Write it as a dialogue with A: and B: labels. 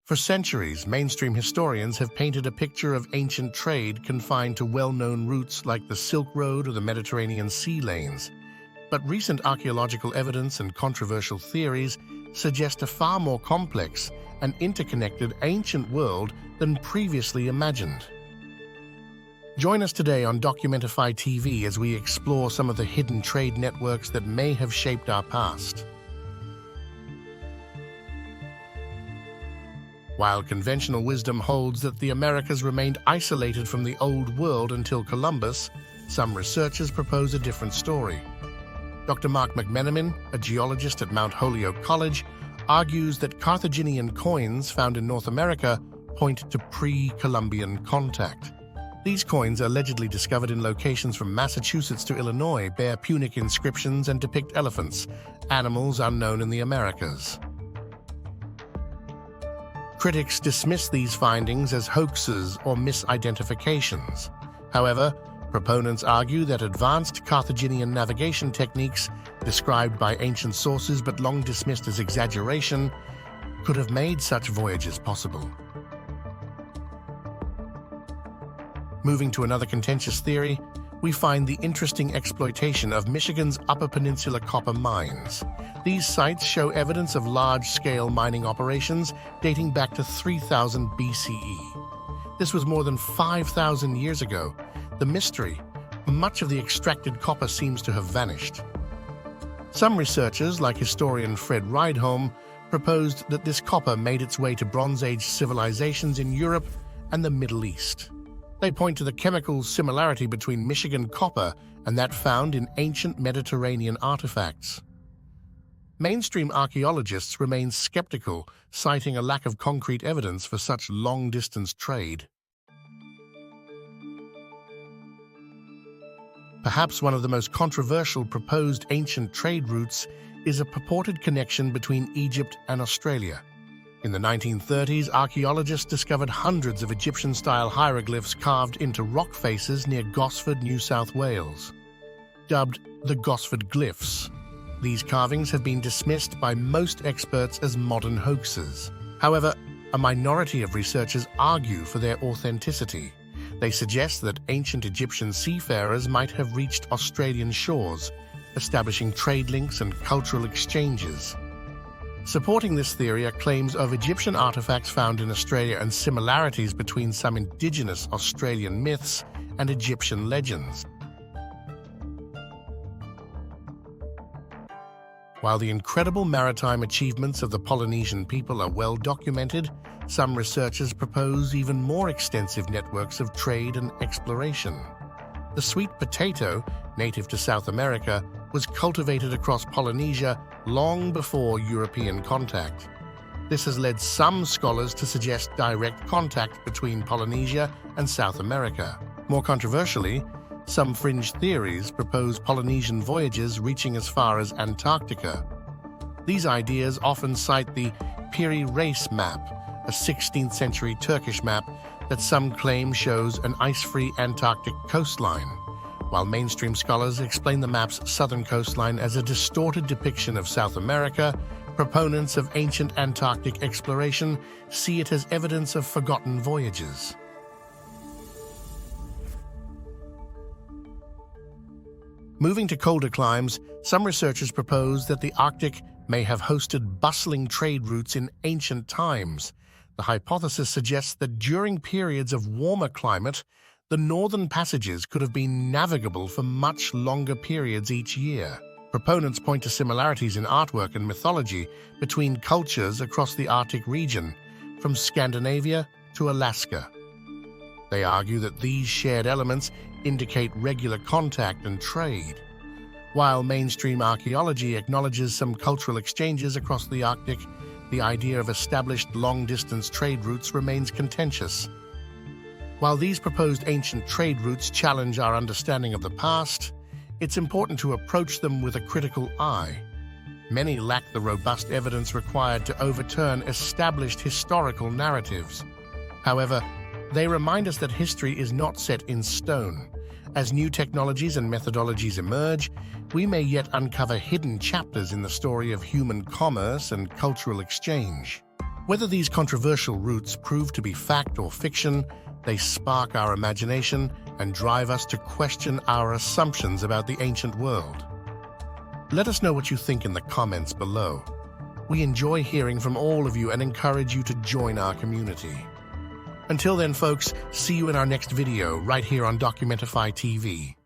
A: For centuries, mainstream historians have painted a picture of ancient trade confined to well-known routes like the Silk Road or the Mediterranean sea lanes. But recent archaeological evidence and controversial theories suggest a far more complex and interconnected ancient world than previously imagined. Join us today on Documentify TV as we explore some of the hidden trade networks that may have shaped our past. While conventional wisdom holds that the Americas remained isolated from the Old World until Columbus, some researchers propose a different story. Dr. Mark McMenamin, a geologist at Mount Holyoke College, argues that Carthaginian coins found in North America point to pre-Columbian contact. These coins, allegedly discovered in locations from Massachusetts to Illinois, bear Punic inscriptions and depict elephants, animals unknown in the Americas. Critics dismiss these findings as hoaxes or misidentifications. However, proponents argue that advanced Carthaginian navigation techniques, described by ancient sources but long dismissed as exaggeration, could have made such voyages possible. Moving to another contentious theory, we find the interesting exploitation of Michigan's Upper Peninsula copper mines. These sites show evidence of large-scale mining operations dating back to 3000 BCE. This was more than 5,000 years ago. The mystery, much of the extracted copper seems to have vanished. Some researchers, like historian Fred Rydholm, proposed that this copper made its way to Bronze Age civilizations in Europe and the Middle East. They point to the chemical similarity between Michigan copper and that found in ancient Mediterranean artifacts. Mainstream archaeologists remain skeptical, citing a lack of concrete evidence for such long-distance trade. Perhaps one of the most controversial proposed ancient trade routes is a purported connection between Egypt and Australia. In the 1930s, archaeologists discovered hundreds of Egyptian-style hieroglyphs carved into rock faces near Gosford, New South Wales. Dubbed the Gosford Glyphs, these carvings have been dismissed by most experts as modern hoaxes. However, a minority of researchers argue for their authenticity. They suggest that ancient Egyptian seafarers might have reached Australian shores, establishing trade links and cultural exchanges. Supporting this theory are claims of Egyptian artifacts found in Australia and similarities between some indigenous Australian myths and Egyptian legends. While the incredible maritime achievements of the Polynesian people are well documented, some researchers propose even more extensive networks of trade and exploration. The sweet potato, native to South America, was cultivated across Polynesia long before European contact. This has led some scholars to suggest direct contact between Polynesia and South America. More controversially, some fringe theories propose Polynesian voyages reaching as far as Antarctica. These ideas often cite the Piri Reis map, a 16th century Turkish map that some claim shows an ice-free Antarctic coastline. While mainstream scholars explain the map's southern coastline as a distorted depiction of South America, proponents of ancient Antarctic exploration see it as evidence of forgotten voyages. Moving to colder climes, some researchers propose that the Arctic may have hosted bustling trade routes in ancient times. The hypothesis suggests that during periods of warmer climate, the northern passages could have been navigable for much longer periods each year. Proponents point to similarities in artwork and mythology between cultures across the Arctic region, from Scandinavia to Alaska. They argue that these shared elements indicate regular contact and trade. While mainstream archaeology acknowledges some cultural exchanges across the Arctic, the idea of established long-distance trade routes remains contentious. While these proposed ancient trade routes challenge our understanding of the past, it's important to approach them with a critical eye. Many lack the robust evidence required to overturn established historical narratives. However, they remind us that history is not set in stone. As new technologies and methodologies emerge, we may yet uncover hidden chapters in the story of human commerce and cultural exchange. Whether these controversial routes prove to be fact or fiction, they spark our imagination and drive us to question our assumptions about the ancient world. Let us know what you think in the comments below. We enjoy hearing from all of you and encourage you to join our community. Until then, folks, see you in our next video right here on Documentify TV.